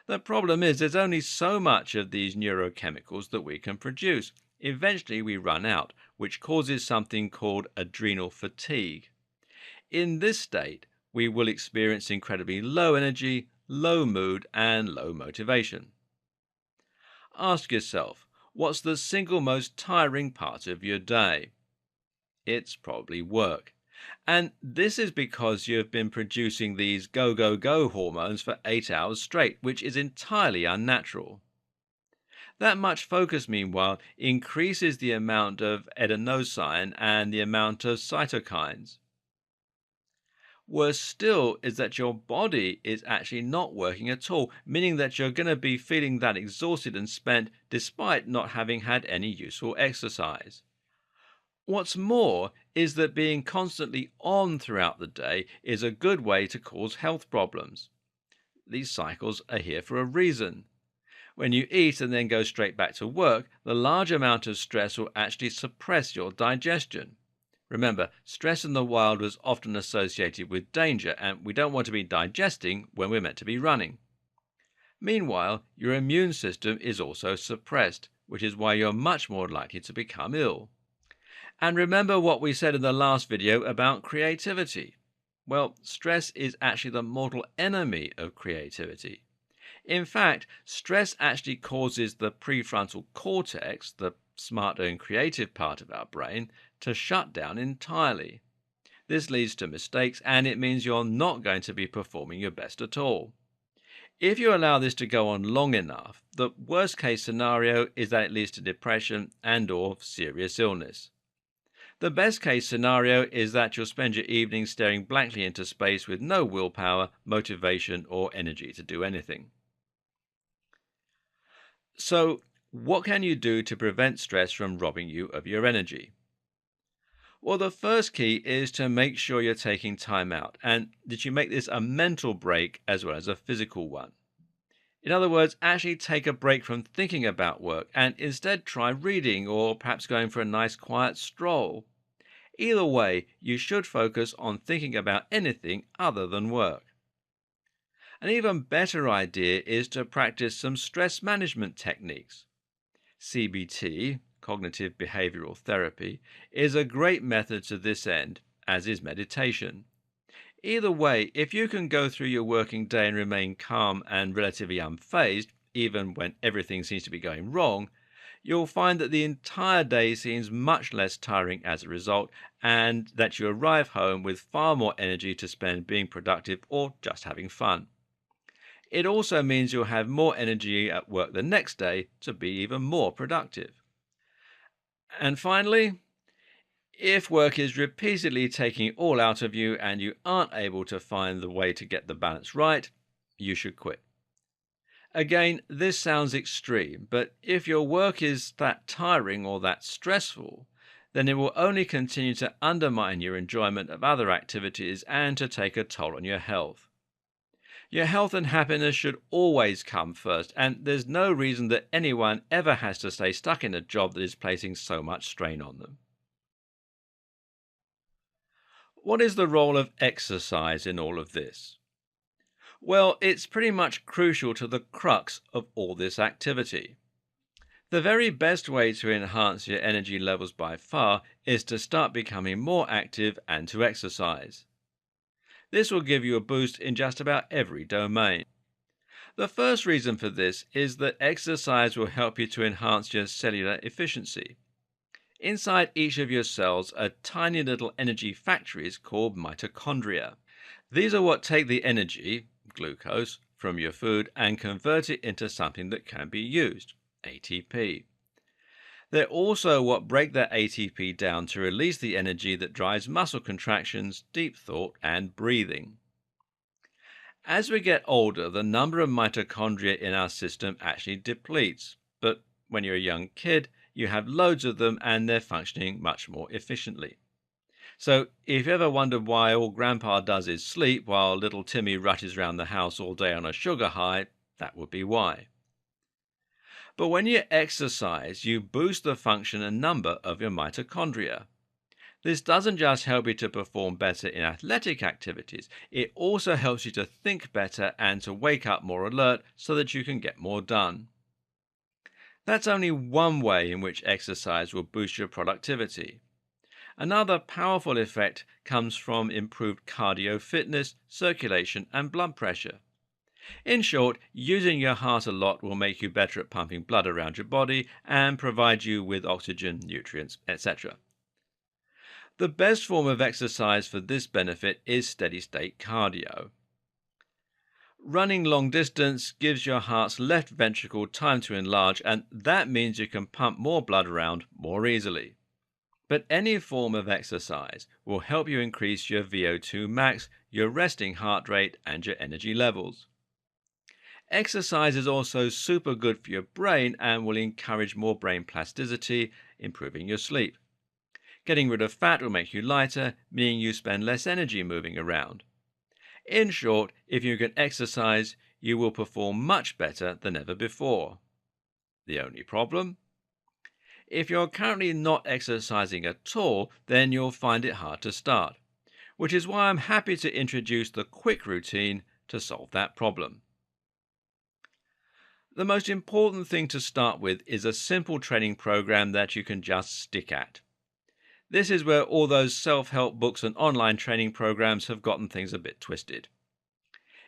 The problem is there's only so much of these neurochemicals that we can produce. Eventually we run out, which causes something called adrenal fatigue. In this state, we will experience incredibly low energy, low mood, and low motivation. Ask yourself, what's the single most tiring part of your day? It's probably work. And this is because you have been producing these go, go, go hormones for 8 hours straight, which is entirely unnatural. That much focus, meanwhile, increases the amount of adenosine and the amount of cytokines. Worse still is that your body is actually not working at all, meaning that you're going to be feeling that exhausted and spent despite not having had any useful exercise. What's more is that being constantly on throughout the day is a good way to cause health problems. These cycles are here for a reason. When you eat and then go straight back to work, the large amount of stress will actually suppress your digestion. Remember, stress in the wild was often associated with danger, and we don't want to be digesting when we're meant to be running. Meanwhile, your immune system is also suppressed, which is why you're much more likely to become ill. And remember what we said in the last video about creativity. Well, stress is actually the mortal enemy of creativity. In fact, stress actually causes the prefrontal cortex, the smart and creative part of our brain, to shut down entirely. This leads to mistakes, and it means you're not going to be performing your best at all. If you allow this to go on long enough, the worst case scenario is that it leads to depression and or serious illness. The best case scenario is that you'll spend your evening staring blankly into space with no willpower, motivation, or energy to do anything. So, what can you do to prevent stress from robbing you of your energy? Well, the first key is to make sure you're taking time out and that you make this a mental break as well as a physical one. In other words, actually take a break from thinking about work and instead try reading or perhaps going for a nice quiet stroll. Either way, you should focus on thinking about anything other than work. An even better idea is to practice some stress management techniques. CBT, cognitive behavioral therapy, is a great method to this end, as is meditation. Either way, if you can go through your working day and remain calm and relatively unfazed, even when everything seems to be going wrong, You'll find that the entire day seems much less tiring as a result, and that you arrive home with far more energy to spend being productive or just having fun. It also means you'll have more energy at work the next day to be even more productive. And finally, if work is repeatedly taking it all out of you and you aren't able to find the way to get the balance right, you should quit. Again, this sounds extreme, but if your work is that tiring or that stressful, then it will only continue to undermine your enjoyment of other activities and to take a toll on your health. Your health and happiness should always come first, and there's no reason that anyone ever has to stay stuck in a job that is placing so much strain on them. What is the role of exercise in all of this? Well, it's pretty much crucial to the crux of all this activity. The very best way to enhance your energy levels by far is to start becoming more active and to exercise. This will give you a boost in just about every domain. The first reason for this is that exercise will help you to enhance your cellular efficiency. Inside each of your cells are tiny little energy factories called mitochondria. These are what take the energy, glucose, from your food and convert it into something that can be used, ATP. They're also what break that ATP down to release the energy that drives muscle contractions, deep thought, and breathing. As we get older, the number of mitochondria in our system actually depletes, but when you're a young kid, you have loads of them and they're functioning much more efficiently. So, if you ever wondered why all Grandpa does is sleep while little Timmy rushes around the house all day on a sugar high, that would be why. But when you exercise, you boost the function and number of your mitochondria. This doesn't just help you to perform better in athletic activities, it also helps you to think better and to wake up more alert so that you can get more done. That's only one way in which exercise will boost your productivity. Another powerful effect comes from improved cardio fitness, circulation, and blood pressure. In short, using your heart a lot will make you better at pumping blood around your body and provide you with oxygen, nutrients, etc. The best form of exercise for this benefit is steady state cardio. Running long distance gives your heart's left ventricle time to enlarge, and that means you can pump more blood around more easily. But any form of exercise will help you increase your VO2 max, your resting heart rate, and your energy levels. Exercise is also super good for your brain and will encourage more brain plasticity, improving your sleep. Getting rid of fat will make you lighter, meaning you spend less energy moving around. In short, if you can exercise, you will perform much better than ever before. The only problem? If you're currently not exercising at all, then you'll find it hard to start, which is why I'm happy to introduce the quick routine to solve that problem. The most important thing to start with is a simple training program that you can just stick at. This is where all those self-help books and online training programs have gotten things a bit twisted.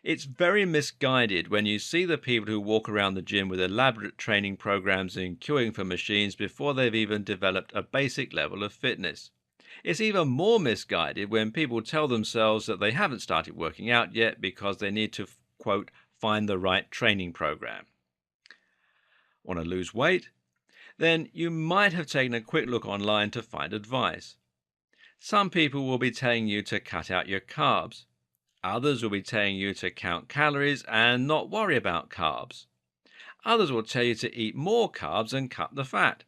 It's very misguided when you see the people who walk around the gym with elaborate training programs and queuing for machines before they've even developed a basic level of fitness. It's even more misguided when people tell themselves that they haven't started working out yet because they need to, quote, find the right training program. Want to lose weight? Then you might have taken a quick look online to find advice. Some people will be telling you to cut out your carbs. Others will be telling you to count calories and not worry about carbs. Others will tell you to eat more carbs and cut the fat.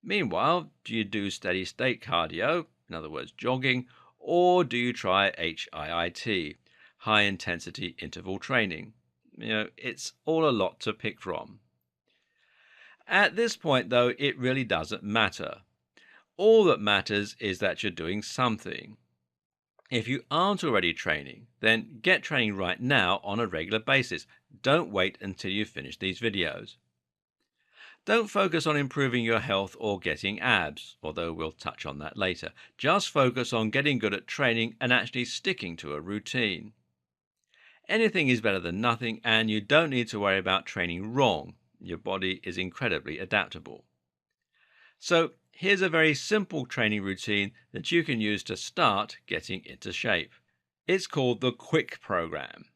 Meanwhile, do you do steady state cardio, in other words jogging, or do you try HIIT, high intensity interval training? It's all a lot to pick from. At this point, though, it really doesn't matter. All that matters is that you're doing something. If you aren't already training, then get training right now on a regular basis. Don't wait until you finish these videos. Don't focus on improving your health or getting abs, although we'll touch on that later. Just focus on getting good at training and actually sticking to a routine. Anything is better than nothing, and you don't need to worry about training wrong. Your body is incredibly adaptable. So here's a very simple training routine that you can use to start getting into shape. It's called the Quick Program,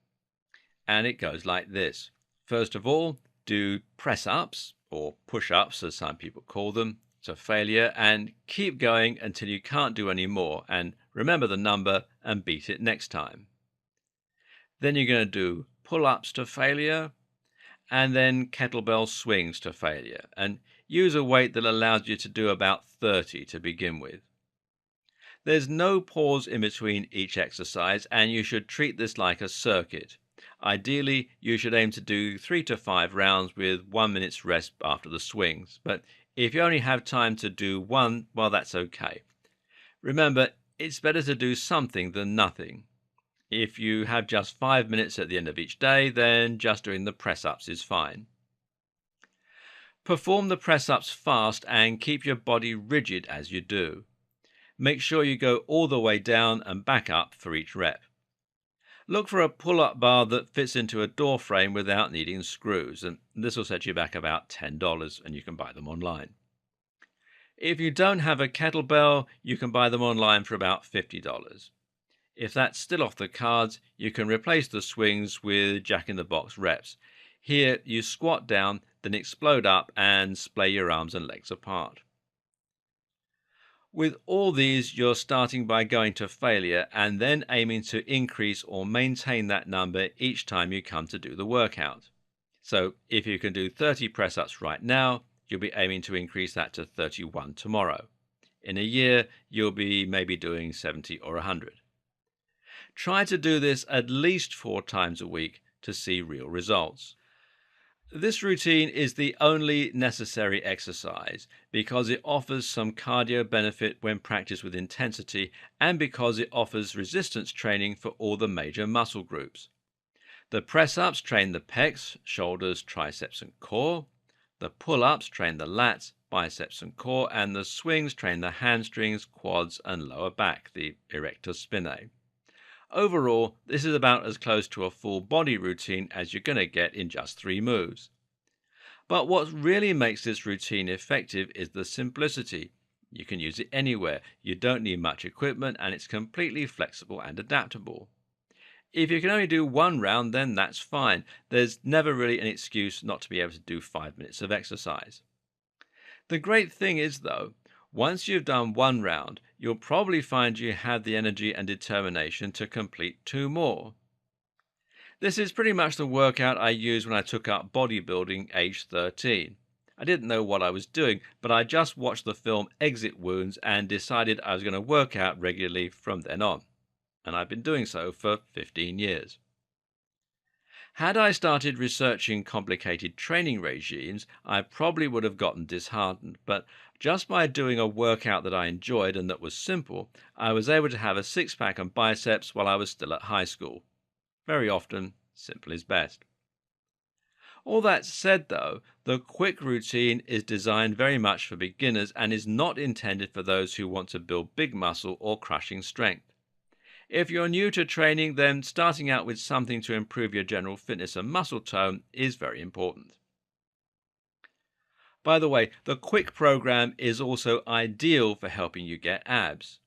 and it goes like this. First of all, do press ups, or push ups as some people call them, to failure, and keep going until you can't do any more, and remember the number and beat it next time. Then you're going to do pull ups to failure, and then kettlebell swings to failure, and use a weight that allows you to do about 30 to begin with. There's no pause in between each exercise, and you should treat this like a circuit. Ideally, you should aim to do 3 to 5 rounds with 1 minute's rest after the swings, but if you only have time to do one, well, that's okay. Remember, it's better to do something than nothing. If you have just 5 minutes at the end of each day, then just doing the press ups is fine. Perform the press ups fast and keep your body rigid as you do. Make sure you go all the way down and back up for each rep. Look for a pull-up bar that fits into a door frame without needing screws, and this will set you back about $10, and you can buy them online. If you don't have a kettlebell, you can buy them online for about $50. If that's still off the cards, you can replace the swings with jack-in-the-box reps. Here, you squat down, then explode up and splay your arms and legs apart. With all these, you're starting by going to failure and then aiming to increase or maintain that number each time you come to do the workout. So if you can do 30 press-ups right now, you'll be aiming to increase that to 31 tomorrow. In a year, you'll be maybe doing 70 or 100. Try to do this at least 4 times a week to see real results. This routine is the only necessary exercise because it offers some cardio benefit when practiced with intensity and because it offers resistance training for all the major muscle groups. The press-ups train the pecs, shoulders, triceps and core. The pull-ups train the lats, biceps and core, and the swings train the hamstrings, quads and lower back, the erector spinae. Overall, this is about as close to a full body routine as you're going to get in just 3 moves. But what really makes this routine effective is the simplicity. You can use it anywhere, you don't need much equipment, and it's completely flexible and adaptable. If you can only do 1 round, then that's fine. There's never really an excuse not to be able to do 5 minutes of exercise. The great thing is, though, once you've done 1 round, you'll probably find you have the energy and determination to complete 2 more. This is pretty much the workout I used when I took up bodybuilding age 13. I didn't know what I was doing, but I just watched the film Exit Wounds and decided I was going to work out regularly from then on. And I've been doing so for 15 years. Had I started researching complicated training regimes, I probably would have gotten disheartened, but just by doing a workout that I enjoyed and that was simple, I was able to have a six-pack and biceps while I was still at high school. Very often, simple is best. All that said, though, the quick routine is designed very much for beginners and is not intended for those who want to build big muscle or crushing strength. If you're new to training, then starting out with something to improve your general fitness and muscle tone is very important. By the way, the Quick program is also ideal for helping you get abs.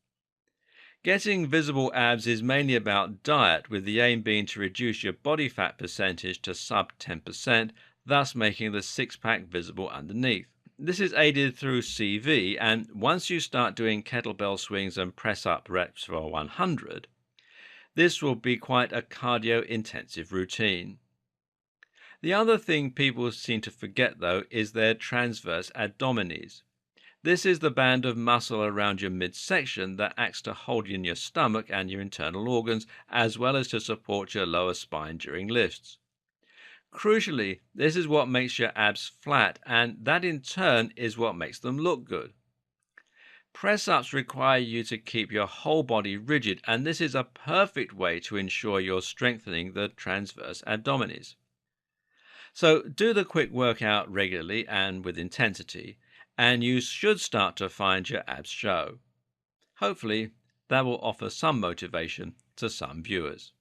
Getting visible abs is mainly about diet, with the aim being to reduce your body fat percentage to sub 10%, thus making the six-pack visible underneath. This is aided through CV, and once you start doing kettlebell swings and press-up reps for 100, this will be quite a cardio-intensive routine. The other thing people seem to forget, though, is their transverse abdominis. This is the band of muscle around your midsection that acts to hold in your stomach and your internal organs, as well as to support your lower spine during lifts. Crucially, this is what makes your abs flat, and that in turn is what makes them look good. Press-ups require you to keep your whole body rigid, and this is a perfect way to ensure you're strengthening the transverse abdominis. So do the quick workout regularly and with intensity, and you should start to find your abs show. Hopefully, that will offer some motivation to some viewers.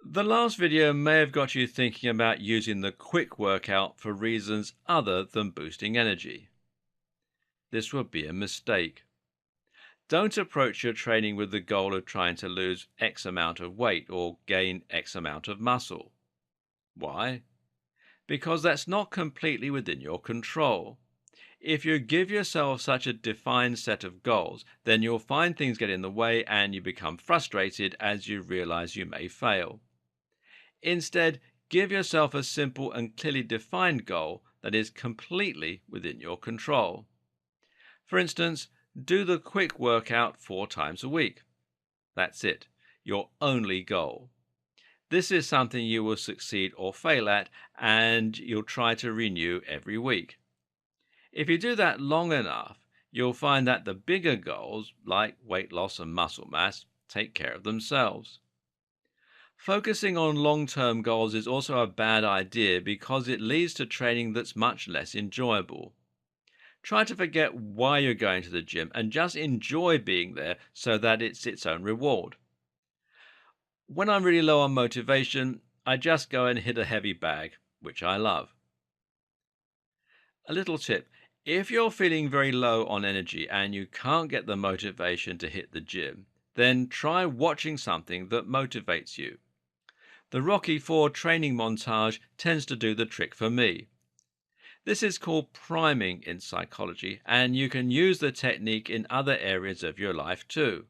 The last video may have got you thinking about using the quick workout for reasons other than boosting energy. This would be a mistake. Don't approach your training with the goal of trying to lose X amount of weight or gain X amount of muscle. Why? Because that's not completely within your control. If you give yourself such a defined set of goals, then you'll find things get in the way and you become frustrated as you realize you may fail. Instead, give yourself a simple and clearly defined goal that is completely within your control. For instance, do the quick workout 4 times a week. That's it, your only goal. This is something you will succeed or fail at, and you'll try to renew every week. If you do that long enough, you'll find that the bigger goals, like weight loss and muscle mass, take care of themselves. Focusing on long-term goals is also a bad idea because it leads to training that's much less enjoyable. Try to forget why you're going to the gym and just enjoy being there so that it's its own reward. When I'm really low on motivation, I just go and hit a heavy bag, which I love. A little tip: if you're feeling very low on energy and you can't get the motivation to hit the gym, then try watching something that motivates you. The Rocky IV training montage tends to do the trick for me. This is called priming in psychology, and you can use the technique in other areas of your life too.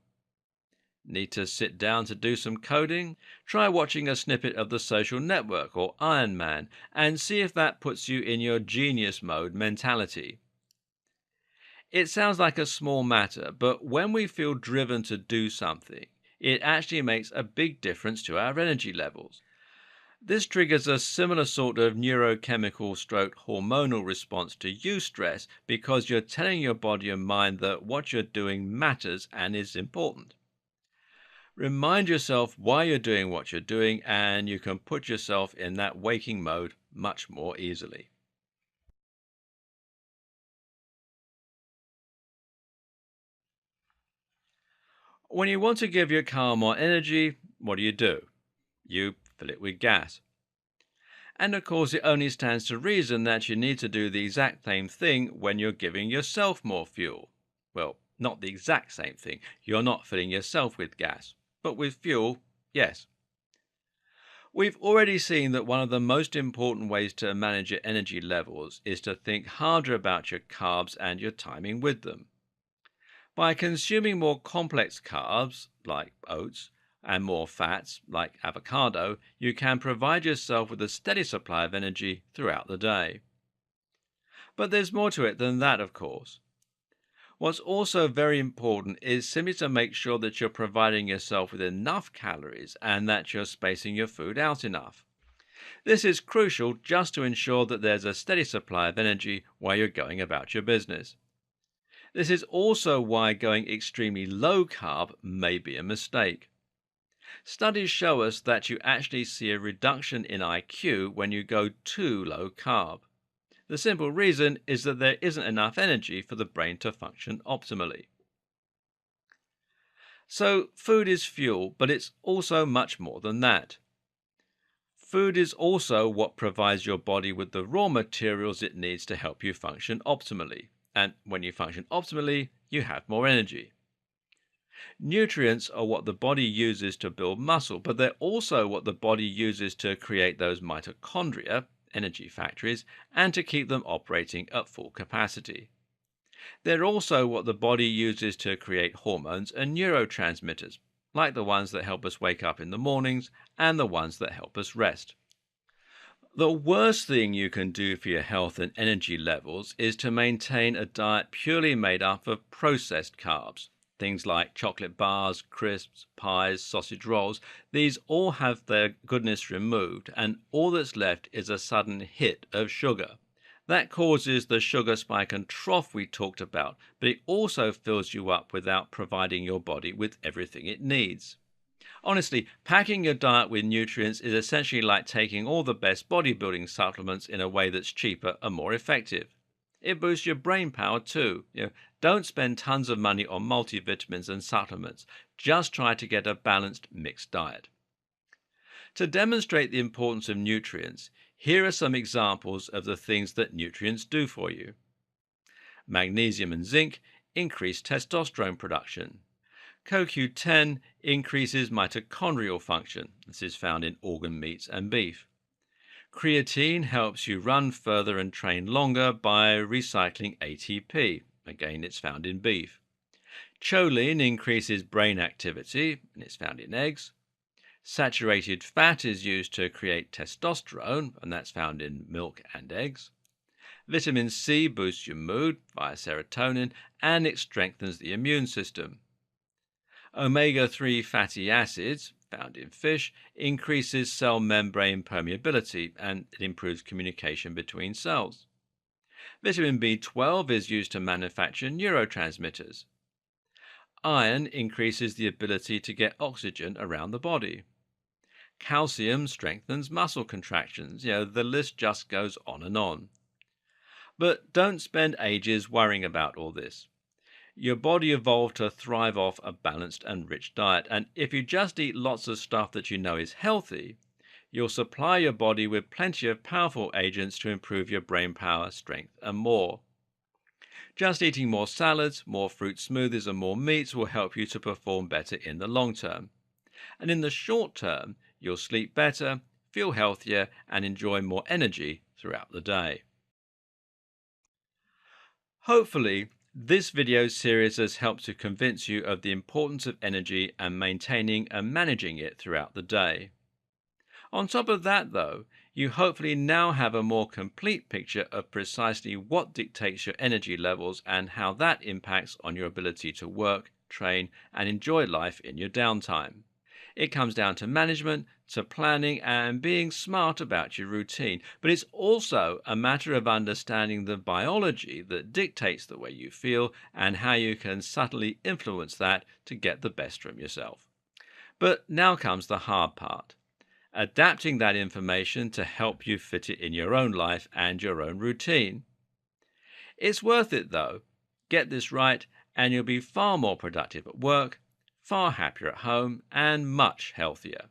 Need to sit down to do some coding? Try watching a snippet of The Social Network or Iron Man and see if that puts you in your genius mode mentality. It sounds like a small matter, but when we feel driven to do something, it actually makes a big difference to our energy levels. This triggers a similar sort of neurochemical stroke hormonal response to eustress because you're telling your body and mind that what you're doing matters and is important. Remind yourself why you're doing what you're doing, and you can put yourself in that waking mode much more easily. When you want to give your car more energy, what do? You fill it with gas. And of course, it only stands to reason that you need to do the exact same thing when you're giving yourself more fuel. Well, not the exact same thing. You're not filling yourself with gas, but with fuel, yes. We've already seen that one of the most important ways to manage your energy levels is to think harder about your carbs and your timing with them. By consuming more complex carbs, like oats, and more fats, like avocado, you can provide yourself with a steady supply of energy throughout the day. But there's more to it than that, of course. What's also very important is simply to make sure that you're providing yourself with enough calories and that you're spacing your food out enough. This is crucial just to ensure that there's a steady supply of energy while you're going about your business. This is also why going extremely low carb may be a mistake. Studies show us that you actually see a reduction in IQ when you go too low carb. The simple reason is that there isn't enough energy for the brain to function optimally. So, food is fuel, but it's also much more than that. Food is also what provides your body with the raw materials it needs to help you function optimally. And when you function optimally, you have more energy. Nutrients are what the body uses to build muscle, but they're also what the body uses to create those mitochondria, energy factories, and to keep them operating at full capacity. They're also what the body uses to create hormones and neurotransmitters, like the ones that help us wake up in the mornings and the ones that help us rest. The worst thing you can do for your health and energy levels is to maintain a diet purely made up of processed carbs. Things like chocolate bars, crisps, pies, sausage rolls, these all have their goodness removed, and all that's left is a sudden hit of sugar. That causes the sugar spike and trough we talked about, but it also fills you up without providing your body with everything it needs. Honestly, packing your diet with nutrients is essentially like taking all the best bodybuilding supplements in a way that's cheaper and more effective. It boosts your brain power too. Don't spend tons of money on multivitamins and supplements. Just try to get a balanced, mixed diet. To demonstrate the importance of nutrients, here are some examples of the things that nutrients do for you. Magnesium and zinc increase testosterone production. CoQ10 increases mitochondrial function. This is found in organ meats and beef. Creatine helps you run further and train longer by recycling ATP. Again, it's found in beef. Choline increases brain activity, and it's found in eggs. Saturated fat is used to create testosterone, and that's found in milk and eggs. Vitamin C boosts your mood via serotonin, and it strengthens the immune system. Omega-3 fatty acids, found in fish, increases cell membrane permeability, and it improves communication between cells. Vitamin B12 is used to manufacture neurotransmitters. Iron increases the ability to get oxygen around the body. Calcium strengthens muscle contractions. The list just goes on and on. But don't spend ages worrying about all this. Your body evolved to thrive off a balanced and rich diet, and if you just eat lots of stuff that you know is healthy, you'll supply your body with plenty of powerful agents to improve your brain power, strength, and more. Just eating more salads, more fruit smoothies, and more meats will help you to perform better in the long term. And in the short term, you'll sleep better, feel healthier, and enjoy more energy throughout the day. Hopefully, this video series has helped to convince you of the importance of energy and maintaining and managing it throughout the day. On top of that, though, you hopefully now have a more complete picture of precisely what dictates your energy levels and how that impacts on your ability to work, train, and enjoy life in your downtime. It comes down to management, to planning, and being smart about your routine. But it's also a matter of understanding the biology that dictates the way you feel and how you can subtly influence that to get the best from yourself. But now comes the hard part. Adapting that information to help you fit it in your own life and your own routine. It's worth it though. Get this right and you'll be far more productive at work, far happier at home, and much healthier.